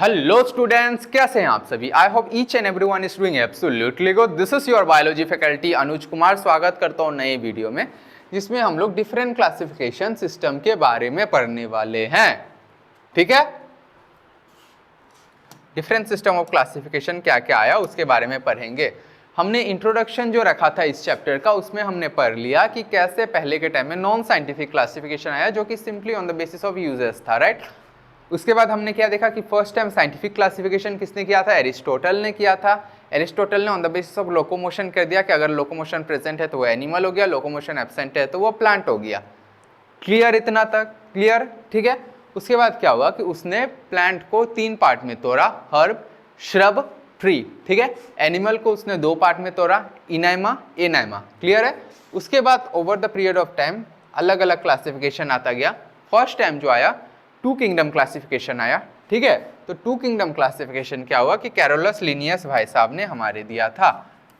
Hello students, कैसे हैं आप सभी। I hope each and everyone is doing absolutely good. This is your biology faculty Anuj Kumar. स्वागत करता हूं नए वीडियो में, जिसमें हम लोग डिफरेंट क्लासिफिकेशन सिस्टम के बारे में पढ़ने वाले हैं। ठीक है, डिफरेंट सिस्टम ऑफ क्लासिफिकेशन क्या क्या आया उसके बारे में पढ़ेंगे। हमने इंट्रोडक्शन जो रखा था इस चैप्टर का, उसमें हमने पढ़ लिया कि कैसे पहले के टाइम में नॉन साइंटिफिक क्लासिफिकेशन आया, जो कि simply on the basis of users था, राइट। उसके बाद हमने क्या देखा कि फर्स्ट टाइम साइंटिफिक क्लासिफिकेशन किसने किया था, एरिस्टोटल ने किया था। एरिस्टोटल ने on the basis of locomotion कर दिया कि अगर लोकोमोशन प्रेजेंट है तो वो एनिमल हो गया, लोकोमोशन एब्सेंट है तो वो प्लांट हो गया। क्लियर, इतना तक क्लियर, ठीक है। उसके बाद क्या हुआ कि उसने प्लांट को 3 पार्ट में तोड़ा, हर्ब, श्रब, ट्री, ठीक है। एनिमल को उसने 2 पार्ट में तोड़ा, इनाइमा, एनाइमा, क्लियर है। उसके बाद over the period of time अलग अलग क्लासिफिकेशन आता गया। फर्स्ट टाइम जो आया 2 किंगडम क्लासिफिकेशन आया, ठीक है। तो 2 किंगडम क्लासिफिकेशन क्या हुआ कि कैरोलस लिनियस भाई साहब ने हमारे दिया था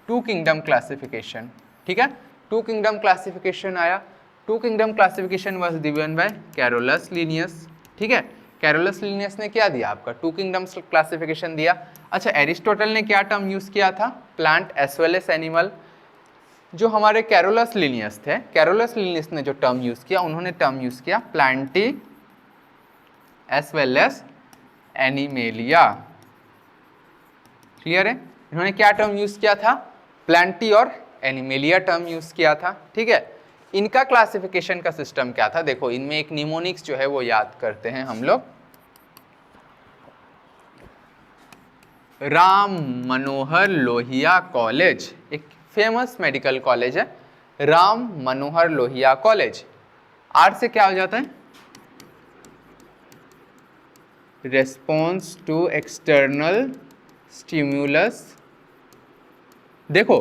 2 किंगडम क्लासिफिकेशन, ठीक है। 2 किंगडम क्लासिफिकेशन आया। 2 kingdom classification was given by Carolus Linnaeus, ठीक है। कैरोलस लिनियस ने क्या दिया आपका 2 किंगडम्स क्लासिफिकेशन दिया। अच्छा, एरिस्टोटल ने क्या टर्म यूज किया था, plant as well as animal. जो हमारे कैरोलस लिनियस थे, कैरोलस लिनियस ने जो टर्म यूज किया, उन्होंने टर्म यूज किया Plantae as well as Animalia. Clear है, इन्होंने क्या टर्म यूज किया था, प्लांटी और एनिमेलिया टर्म यूज किया था, ठीक है। इनका क्लासिफिकेशन का सिस्टम क्या था, देखो इनमें एक निमोनिक्स जो है वो याद करते हैं हम लोग। राम मनोहर लोहिया कॉलेज एक फेमस मेडिकल कॉलेज है, राम मनोहर लोहिया कॉलेज। आर से क्या हो जाता है, रेस्पॉन्स टू एक्सटर्नल स्टिम्युलस। देखो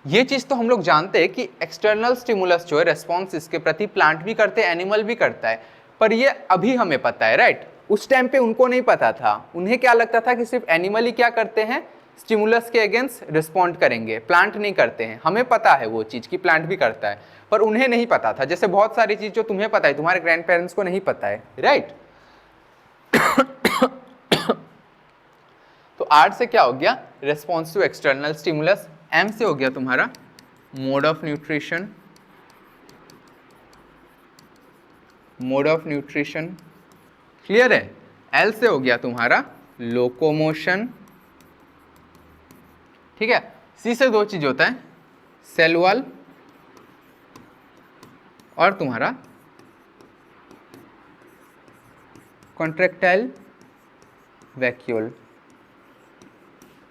ये चीज तो हम लोग जानते हैं कि एक्सटर्नल स्टिमुलस जो है रेस्पॉन्स इसके प्रति प्लांट भी करते हैं, एनिमल भी करता है, पर ये अभी हमें पता है, राइट। उस टाइम पे उनको नहीं पता था, उन्हें क्या लगता था कि सिर्फ एनिमल ही क्या करते हैं, स्टिमुलस के अगेंस्ट रिस्पॉन्ड करेंगे, प्लांट नहीं करते हैं। हमें पता है वो चीज कि प्लांट भी करता है, पर उन्हें नहीं पता था। जैसे बहुत सारी चीज जो तुम्हें पता है तुम्हारे ग्रैंड पेरेंट्स को नहीं पता है, राइट। तो आर से क्या हो गया, response to external stimulus. M से हो गया तुम्हारा mode of nutrition, mode of nutrition, clear है। एल से हो गया तुम्हारा लोकोमोशन, ठीक है। सी से 2 चीज होता है, सेल वॉल और तुम्हारा कॉन्ट्रैक्टाइल वैक्यूल।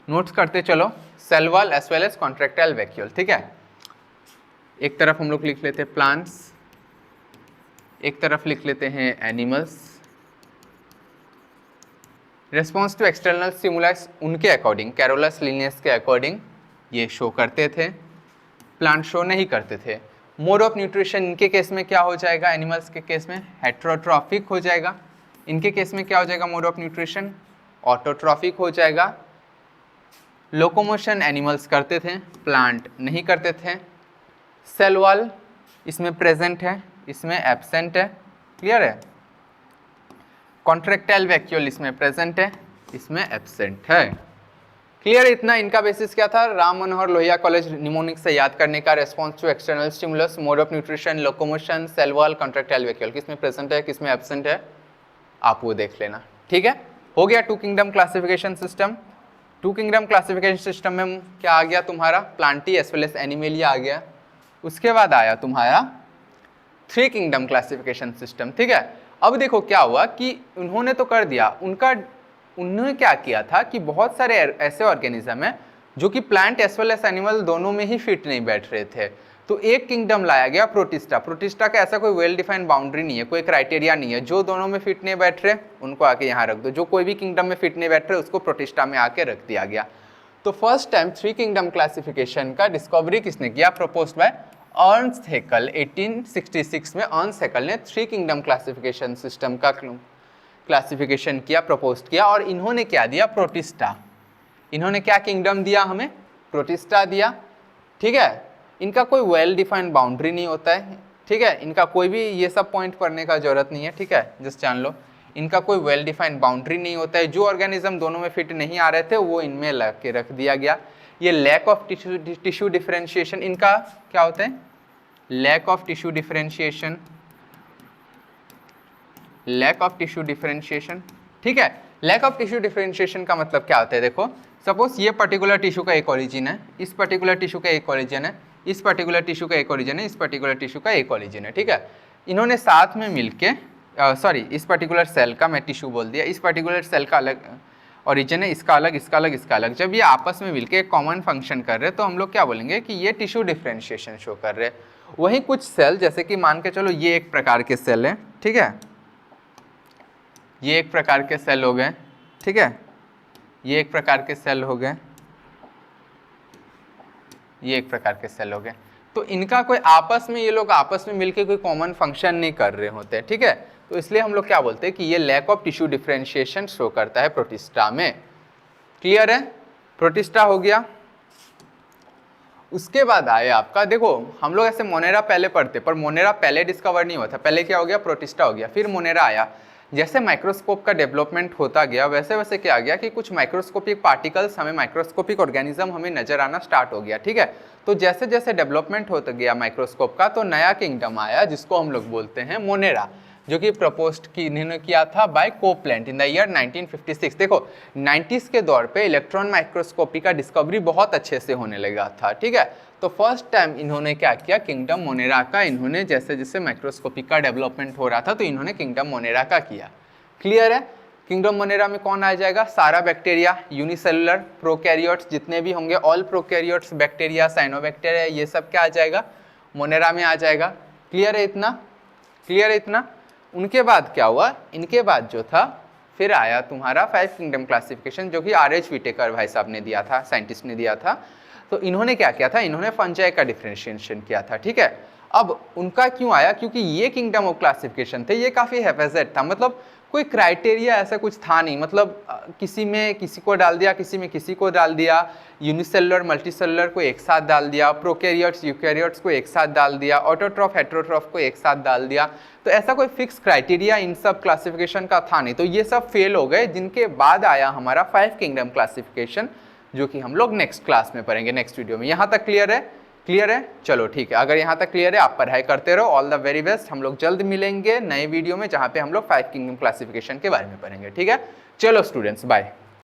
नोट्स करते चलो, cell wall as well as contractile vacuole, ठीक है। एक तरफ हम लोग लिख लेते हैं प्लांट्स, एक तरफ लिख लेते हैं animals. Response to external stimulus उनके अकॉर्डिंग, कैरोलस लिनियस के अकॉर्डिंग ये शो करते थे, प्लांट शो नहीं करते थे। मोड ऑफ न्यूट्रिशन इनके केस में क्या हो जाएगा, एनिमल्स के केस में हेट्रोट्रॉफिक हो जाएगा, इनके केस में क्या हो जाएगा मोड ऑफ न्यूट्रिशन, ऑटोट्रॉफिक हो जाएगा। लोकोमोशन एनिमल्स करते थे, प्लांट नहीं करते थे। सेल वॉल इसमें प्रेजेंट है, इसमें एब्सेंट है, क्लियर है। कॉन्ट्रैक्टाइल वैक्यूल इसमें प्रेजेंट है, इसमें एब्सेंट है, क्लियर। इतना इनका बेसिस क्या था, राम मनोहर लोहिया कॉलेज निमोनिक से याद करने का। Response to external stimulus, mode of nutrition, locomotion, cell wall, contractile vacuole, किसमें प्रेजेंट है किसमें एब्सेंट है आप वो देख लेना, ठीक है। हो गया 2 kingdom classification system. 2 kingdom classification system में क्या आ गया तुम्हारा, Plantae as well as Animalia आ गया। उसके बाद आया तुम्हारा 3 किंगडम क्लासिफिकेशन सिस्टम, ठीक है। अब देखो क्या हुआ कि उन्होंने तो कर दिया, उन्होंने क्या किया था कि बहुत सारे ऐसे ऑर्गेनिज्म हैं जो कि plant as well as animal दोनों में ही फिट नहीं बैठ रहे थे। तो एक किंगडम लाया गया प्रोटिस्टा। प्रोटिस्टा का ऐसा कोई वेल डिफाइंड बाउंड्री नहीं है, कोई क्राइटेरिया नहीं है, जो दोनों में फिट नहीं बैठ रहे उनको आके यहाँ रख दो, जो कोई भी किंगडम में फिट नहीं बैठ रहे उसको प्रोटिस्टा में आके रख दिया गया। तो फर्स्ट टाइम 3 किंगडम क्लासिफिकेशन का डिस्कवरी किसने किया, प्रपोज्ड बाय अर्नस्ट हैकेल। 1866 में अर्नस्ट हैकेल ने 3 किंगडम क्लासिफिकेशन सिस्टम का क्लासिफिकेशन किया, प्रपोज किया। और इन्होंने क्या दिया, प्रोटिस्टा। इन्होंने क्या किंगडम दिया हमें, प्रोटिस्टा दिया, ठीक है। इनका कोई वेल डिफाइंड बाउंड्री नहीं होता है, ठीक है। इनका कोई भी ये सब पॉइंट पढ़ने का जरूरत नहीं है, ठीक है, जस्ट जान लो। इनका कोई वेल डिफाइंड बाउंड्री नहीं होता है, जो ऑर्गेनिज्म दोनों में फिट नहीं आ रहे थे वो इनमें लग के रख दिया गया। ये लैक ऑफ टिश्यू डिफरेंशिएशन, इनका क्या होता है, lack of tissue differentiation, lack of tissue differentiation, ठीक है। लैक ऑफ टिश्यू डिफरेंशिएशन का मतलब क्या होता है, देखो सपोज ये पर्टिकुलर टिश्यू का एक ओरिजिन है, इस पर्टिकुलर टिश्यू का एक ओरिजिन है, इस पर्टिकुलर टिश्यू का एक ओरिजिन है, इस पर्टिकुलर टिश्यू का एक ओरिजिन है, ठीक है। इन्होंने साथ में मिलके इस पर्टिकुलर सेल का, मैं टिश्यू बोल दिया, इस पर्टिकुलर सेल का अलग ओरिजिन है, इसका अलग, इसका अलग, इसका अलग। जब ये आपस में मिलके एक कॉमन फंक्शन कर रहे हैं तो हम लोग क्या बोलेंगे कि ये टिश्यू डिफरेंशिएशन शो कर रहे हैं। वहीं कुछ सेल, जैसे कि मान के चलो ये एक प्रकार के सेल है, ठीक है, ये एक प्रकार के सेल हो गए, ठीक है, ये एक प्रकार के सेल हो गए, ये एक प्रकार के सेल हो गए। तो इनका कोई आपस में, ये लोग आपस में मिलके कोई कॉमन फंक्शन नहीं कर रहे होते, ठीक है। तो इसलिए हम लोग क्या बोलते हैं कि ये lack of tissue differentiation show करता है प्रोटिस्टा में। क्लियर है, प्रोटिस्टा हो गया। उसके बाद आए आपका, देखो हम लोग ऐसे मोनेरा पहले पढ़ते, पर मोनेरा पहले डिस्कवर नहीं हुआ था, पहले क्या हो गया, प्रोटिस्टा हो गया, फिर मोनेरा आया। जैसे माइक्रोस्कोप का डेवलपमेंट होता गया वैसे वैसे क्या आ गया कि कुछ माइक्रोस्कोपिक पार्टिकल्स हमें, माइक्रोस्कोपिक ऑर्गेनिज्म हमें नजर आना स्टार्ट हो गया, ठीक है। तो जैसे जैसे डेवलपमेंट होता गया माइक्रोस्कोप का, तो नया किंगडम आया जिसको हम लोग बोलते हैं मोनेरा, जो कि प्रपोज्ड की इन्होंने किया था by Copeland in the year 1956। देखो 90s के दौर पे इलेक्ट्रॉन माइक्रोस्कोपी का डिस्कवरी बहुत अच्छे से होने लगा था, ठीक है। तो फर्स्ट टाइम इन्होंने क्या किया, किंगडम मोनेरा का इन्होंने, जैसे जैसे माइक्रोस्कोपी का डेवलपमेंट हो रहा था तो इन्होंने किंगडम मोनेरा का किया। क्लियर है, किंगडम मोनेरा में कौन आ जाएगा, सारा बैक्टीरिया, यूनिसेलुलर प्रोकैरियोट्स जितने भी होंगे, ऑल प्रोकैरियोट्स, बैक्टीरिया, साइनोबैक्टीरिया, ये सब क्या आ जाएगा, मोनेरा में आ जाएगा। क्लियर है इतना, क्लियर है इतना। उनके बाद क्या हुआ, इनके बाद जो था फिर आया तुम्हारा 5 किंगडम क्लासिफिकेशन, जो कि R.H. व्हिटेकर भाई साहब ने दिया था, साइंटिस्ट ने दिया था। तो इन्होंने क्या किया था, इन्होंने फंजाई का डिफरेंशिएशन किया था, ठीक है। अब उनका क्यों आया, क्योंकि ये किंगडम ऑफ क्लासिफिकेशन थे, ये काफ़ी हैफेजेड था, मतलब कोई क्राइटेरिया ऐसा कुछ था नहीं, मतलब किसी में किसी को डाल दिया, किसी में किसी को डाल दिया, यूनिसेलुलर मल्टीसेलुलर को एक साथ डाल दिया, प्रोकैरियोट्स यूकैरियोट्स को एक साथ डाल दिया, ऑटोट्रॉफ हेटेरोट्रॉफ को एक साथ डाल दिया। तो ऐसा कोई फिक्स क्राइटेरिया इन सब क्लासिफिकेशन का था नहीं, तो ये सब फेल हो गए। जिनके बाद आया हमारा 5 किंगडम क्लासिफिकेशन, जो कि हम लोग नेक्स्ट क्लास में पढ़ेंगे, नेक्स्ट वीडियो में। यहाँ तक क्लियर है, क्लियर है, चलो ठीक है। अगर यहाँ तक क्लियर है, आप पढ़ाई करते रहो, ऑल द वेरी बेस्ट। हम लोग जल्द मिलेंगे नए वीडियो में, जहाँ पे हम लोग 5 किंगडम क्लासिफिकेशन के बारे में पढ़ेंगे, ठीक है। चलो स्टूडेंट्स, बाय।